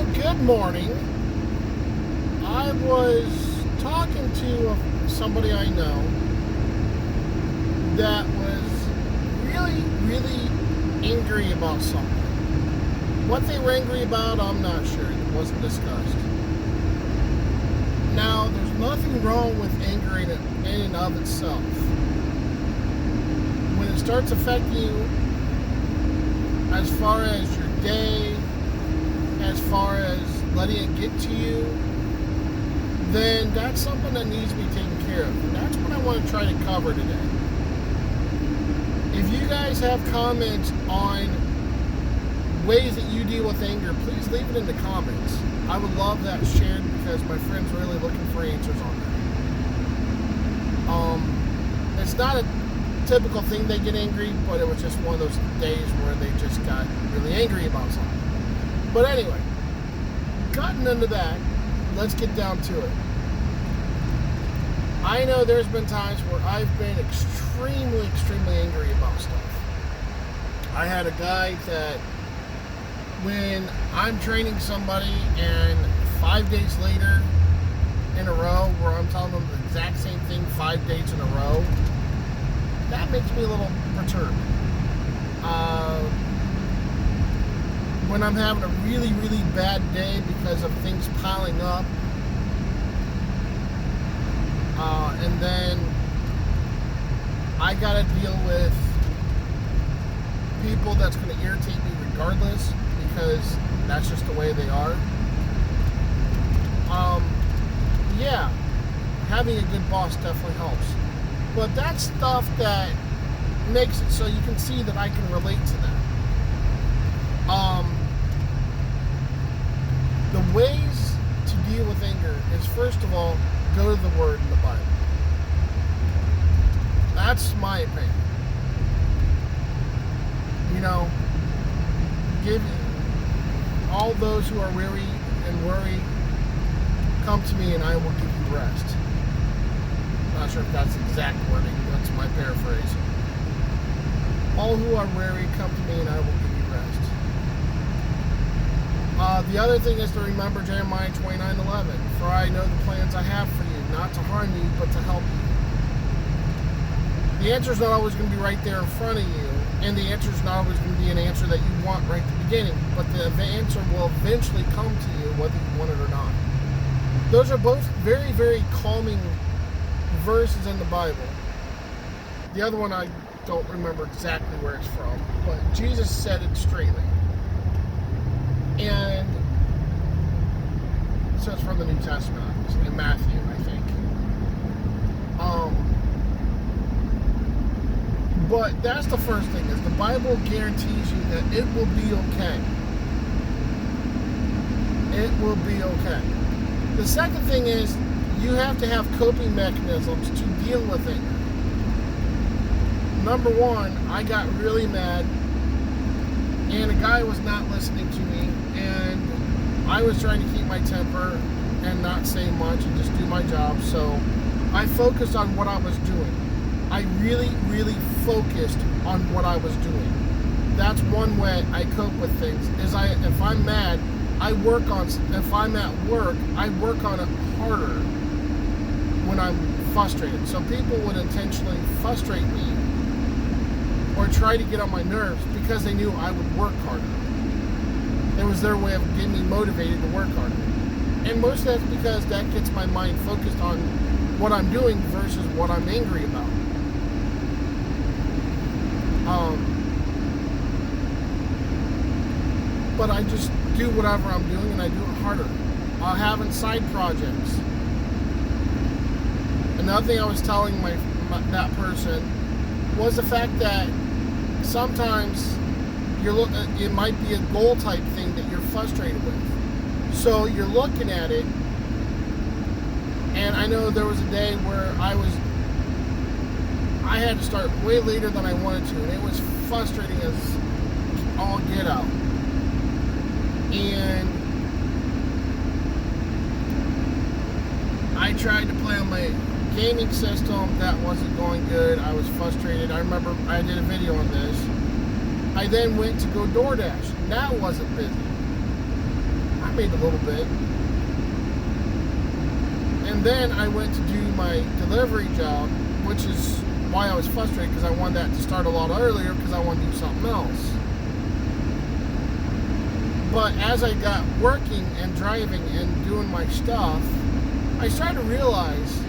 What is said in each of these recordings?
Well, good morning. I was talking to somebody I know that was really angry about something. What they were angry about, I'm not sure. It wasn't discussed. Now, there's nothing wrong with anger in and of itself. When it starts affecting you as far as your day, as far as letting it get to you, then that's something that needs to be taken care of. And that's what I want to try to cover today. If you guys have comments on ways that you deal with anger, please leave it in the comments. I would love that shared because my friends are really looking for answers on that. It's not a typical thing they get angry, but it was just one of those days where they just got really angry about something. But anyway, gotten into that, let's get down to it. I know there's been times where I've been extremely angry about stuff. I had a guy that when I'm training somebody and 5 days later in a row where I'm telling them the exact same thing 5 days in a row, that makes me a little perturbed. When I'm having a really bad day because of things piling up, and then I gotta deal with people that's gonna irritate me regardless because that's just the way they are. Yeah, having a good boss definitely helps. But that's stuff that makes it so you can see that I can relate to that. The ways to deal with anger is, first of all, go to the Word in the Bible. That's my opinion. You know, give all those who are weary and worry, come to me and I will give you rest. Not sure if that's exact wording, that's my paraphrase. All who are weary, come to me and I will give you rest. The other thing is to remember Jeremiah 29:11. For I know the plans I have for you, not to harm you, but to help you. The answer is not always going to be right there in front of you, and the answer is not always going to be an answer that you want right at the beginning, but the answer will eventually come to you whether you want it or not. Those are both very calming verses in the Bible. The other one I don't remember exactly where it's from, but Jesus said it straightly. And so it's from the New Testament, obviously, in Matthew, I think. But that's the first thing, is the Bible guarantees you that it will be okay. It will be okay. The second thing is you have to have coping mechanisms to deal with it. Number one, I got really mad and a guy was not listening to me, and I was trying to keep my temper and not say much and just do my job, so I focused on what I was doing. I really focused on what I was doing. That's one way I cope with things, is if I'm mad, if I'm at work, I work on it harder when I'm frustrated. So people would intentionally frustrate me or try to get on my nerves because they knew I would work harder. It was their way of getting me motivated to work harder. And most of that's because that gets my mind focused on what I'm doing versus what I'm angry about. But I just do whatever I'm doing and I do it harder. Having side projects. Another thing I was telling that person was the fact that sometimes it might be a goal type thing that you're frustrated with. So you're looking at it, and I know there was a day where I had to start way later than I wanted to, and it was frustrating as all get out. And I tried to play on my gaming system, that wasn't going good. I was frustrated. I remember I did a video on this. I then went to go DoorDash. That wasn't busy. I made a little bit. And then I went to do my delivery job, which is why I was frustrated, because I wanted that to start a lot earlier because I wanted to do something else. But as I got working and driving and doing my stuff, I started to realize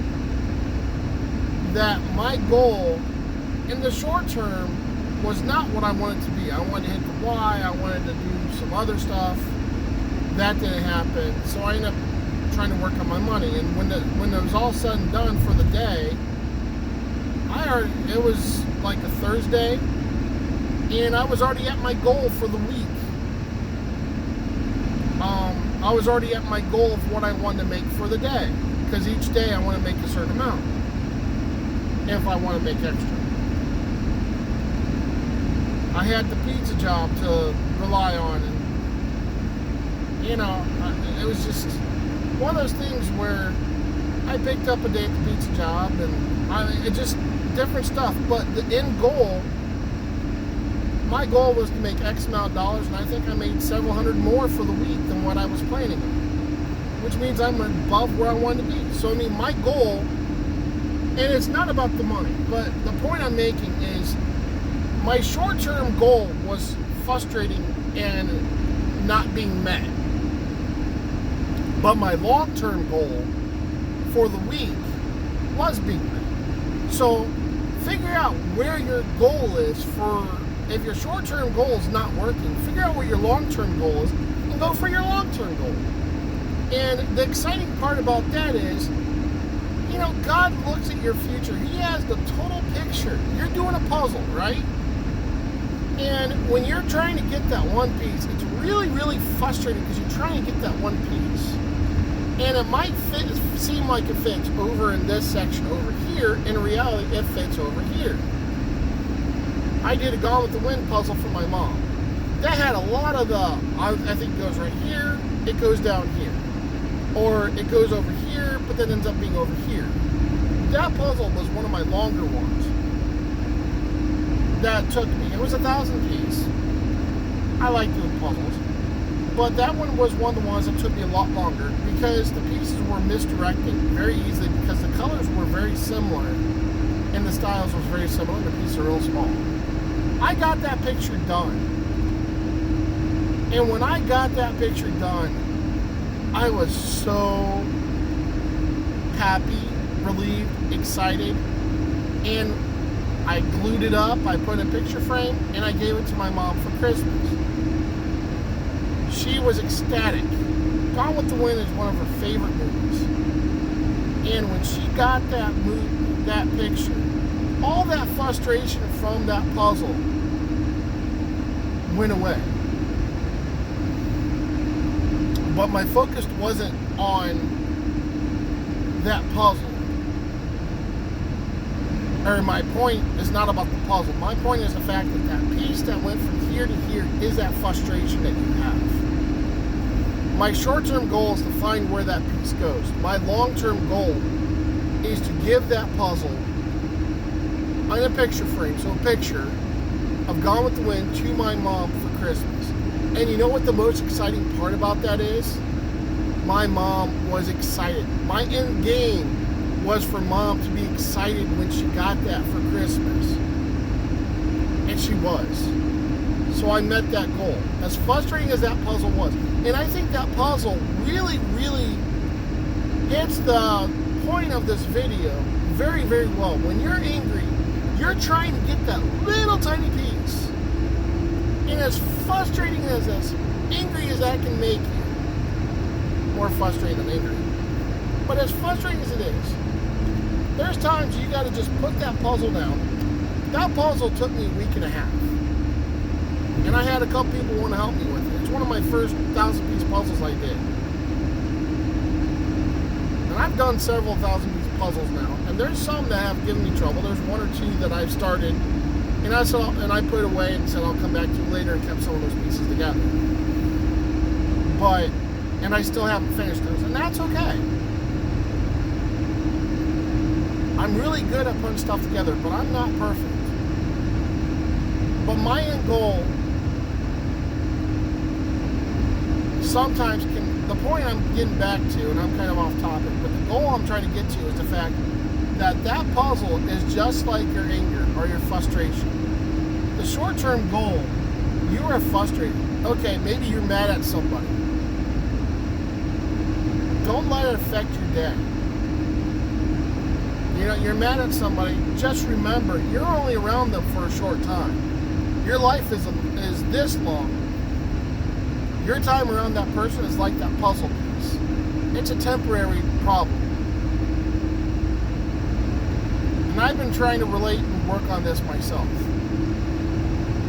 that my goal in the short term was not what I wanted to be. I wanted to hit the Y, I wanted to do some other stuff. That didn't happen, so I ended up trying to work on my money. And when it was all said and done for the day, it was like a Thursday, and I was already at my goal for the week. I was already at my goal of what I wanted to make for the day, because each day I want to make a certain amount, if I want to make extra. I had the pizza job to rely on, and it was just one of those things where I picked up a day at the pizza job, and it just different stuff. But the end goal, my goal was to make X amount of dollars, and I think I made several hundred more for the week than what I was planning on, which means I'm above where I wanted to be. So I mean, my goal, and it's not about the money, but the point I'm making is my short-term goal was frustrating and not being met. But my long-term goal for the week was being met. So figure out where your goal is for, if your short-term goal is not working, figure out what your long-term goal is and go for your long-term goal. And the exciting part about that is, God looks at your future. He has the total picture. You're doing a puzzle, right? And when you're trying to get that one piece, it's really, really frustrating because you're trying to get that one piece. And it might seem like it fits over in this section over here. In reality, it fits over here. I did a Gone with the Wind puzzle for my mom. That had a lot of I think it goes right here, it goes down here. Or it goes over here, but then ends up being over here. That puzzle was one of my longer ones. That took me, it was 1,000 piece. I like doing puzzles. But that one was one of the ones that took me a lot longer because the pieces were misdirected very easily because the colors were very similar and the styles was very similar and the pieces are real small. I got that picture done. And when I got that picture done, I was so happy, relieved, excited, and I glued it up, I put in a picture frame, and I gave it to my mom for Christmas. She was ecstatic. Gone with the Wind is one of her favorite movies. And when she got that picture, all that frustration from that puzzle went away. But my focus wasn't on that puzzle. Or my point is not about the puzzle. My point is the fact that that piece that went from here to here is that frustration that you have. My short-term goal is to find where that piece goes. My long-term goal is to give that puzzle in a picture frame, so a picture of Gone with the Wind to my mom for Christmas. And you know what the most exciting part about that is? My mom was excited. My end game was for mom to be excited when she got that for Christmas. And she was. So I met that goal. As frustrating as that puzzle was. And I think that puzzle really, really hits the point of this video very, very well. When you're angry, you're trying to get that little tiny piece. And as frustrating as angry as that can make you, more frustrated than angry, but as frustrating as it is, there's times you got to just put that puzzle down. That puzzle took me a week and a half. And I had a couple people want to help me with it. It's one of my first 1,000-piece puzzles I did. And I've done several 1,000-piece puzzles now. And there's some that have given me trouble. There's one or two that I've started and I put it away and said I'll come back to it later and kept some of those pieces together. And I still haven't finished those, and that's okay. I'm really good at putting stuff together, but I'm not perfect. But my end goal sometimes the point I'm getting back to, and I'm kind of off topic, but the goal I'm trying to get to is the fact that that puzzle is just like your anger or your frustration. The short-term goal, you are frustrated. Okay, maybe you're mad at somebody. Don't let it affect your day. You know, you're mad at somebody, just remember, you're only around them for a short time. Your life is this long. Your time around that person is like that puzzle piece. It's a temporary problem. And I've been trying to relate and work on this myself.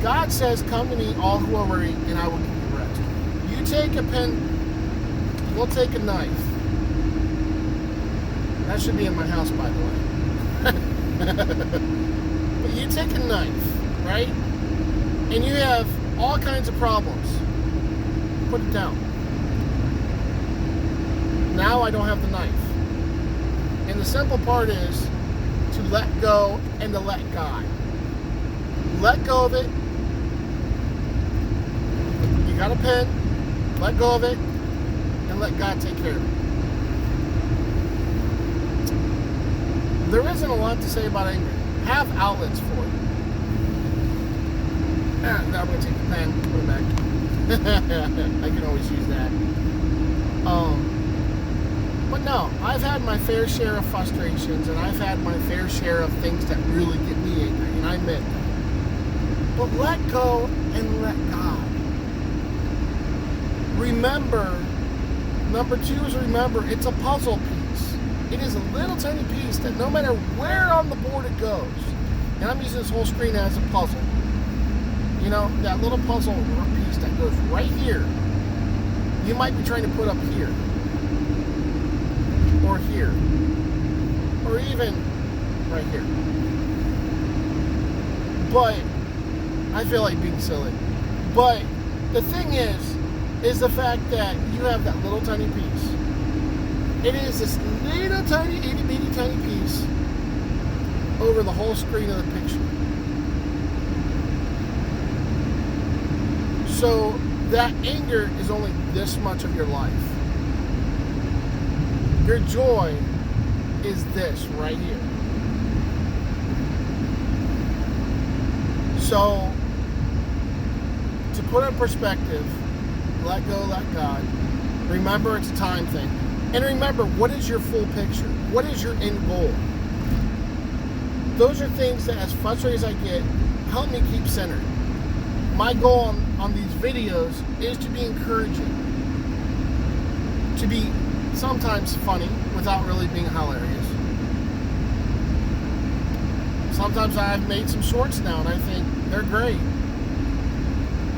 God says, come to me, all who are weary, and I will give you rest. You take a pen, we'll take a knife. That should be in my house, by the way. But you take a knife, right? And you have all kinds of problems. Put it down. Now I don't have the knife. And the simple part is to let go and to let God. Let go of it. You got a pen. Let go of it and let God take care of it. There isn't a lot to say about anger. Have outlets for it. Now I'm going to take the pen, put it back. I can always use that. But no, I've had my fair share of frustrations, and I've had my fair share of things that really get me angry, and I admit that. But let go and let God. Remember, number 2 is remember, it's a puzzle piece. It is a little tiny piece that no matter where on the board it goes, and I'm using this whole screen as a puzzle. You know, that little puzzle piece that goes right here, you might be trying to put up here, or here, or even right here. But, I feel like being silly. But, the thing is the fact that you have that little tiny piece. It is this little tiny, itty bitty tiny piece over the whole screen of the picture. So that anger is only this much of your life. Your joy is this right here. So, to put it in perspective, let go, let God. Remember it's a time thing. And remember, what is your full picture? What is your end goal? Those are things that, as frustrated as I get, help me keep centered. My goal on these videos is to be encouraging, to be sometimes funny without really being hilarious. Sometimes I've made some shorts now and I think they're great.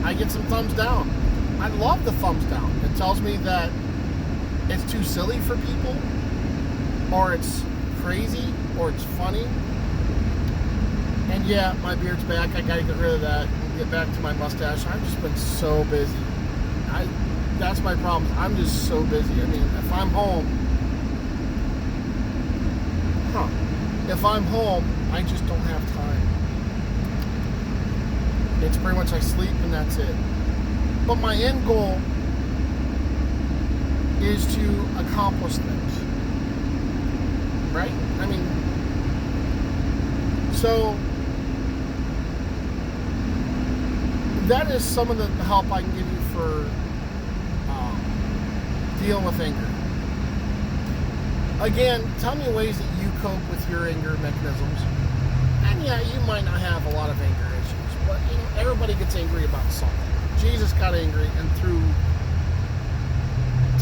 I get some thumbs down. I love the thumbs down. It tells me that it's too silly for people, or it's crazy, or it's funny. And yeah, my beard's back. I gotta get rid of that and get back to my mustache. I've just been so busy. That's my problem. I'm just so busy. I mean, if I'm home, I just don't have time. It's pretty much I sleep and that's it. But my end goal is to accomplish things. Right? I mean, so that is some of the help I can give you for dealing with anger. Again, tell me ways that you cope with your anger mechanisms. And yeah, you might not have a lot of anger issues, but you know, everybody gets angry about something. Jesus got angry and threw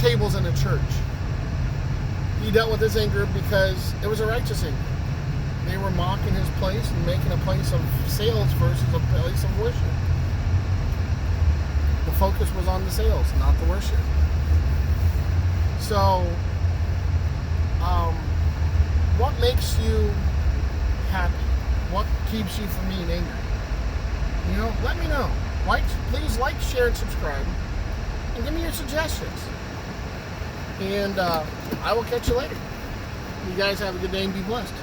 tables in a church. He dealt with his anger because it was a righteous anger. They were mocking his place and making a place of sales versus a place of worship. The focus was on the sales, not the worship. So, what makes you happy? What keeps you from being angry? You know, let me know. Please like, share, and subscribe. And give me your suggestions. And I will catch you later. You guys have a good day and be blessed.